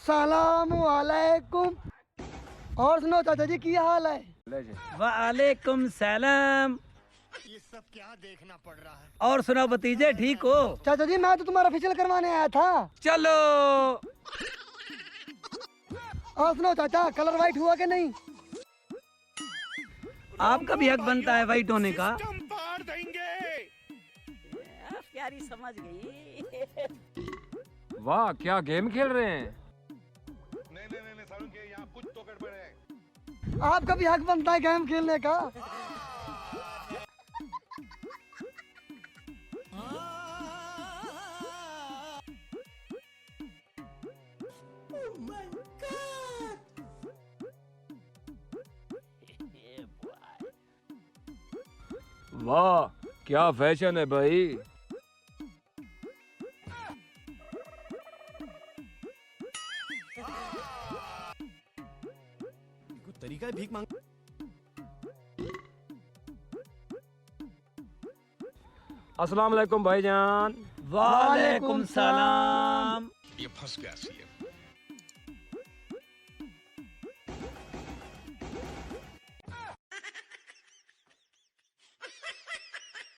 सलाम वालेकुम। और सुनो चाचा जी की हाल है? वालेकुम सलाम। ये सब क्या देखना पड़ रहा है? और सुनो भतीजे, ठीक हो? चाचा जी मैं तो तुम्हारा फेशियल करवाने आया था। चलो। और सुनो चाचा, कलर वाइट हुआ कि नहीं? आपका भी हक बनता है वाइट होने का। सिस्टम पाड़ देंगे। प्यारी समझ गई। वाह, क्या गेम खेल रहे हैं। नहीं सारुण के यहाँ कुछ तो गड़बड़ है। आपका भी हक बनता है गेम खेलने का। वाह, क्या फैशन है भाई। कुछ तरीका है भीख मांग। अस्सलाम वालेकुम भाईजान। वालेकुम सलाम। ये फंस गया सीएम।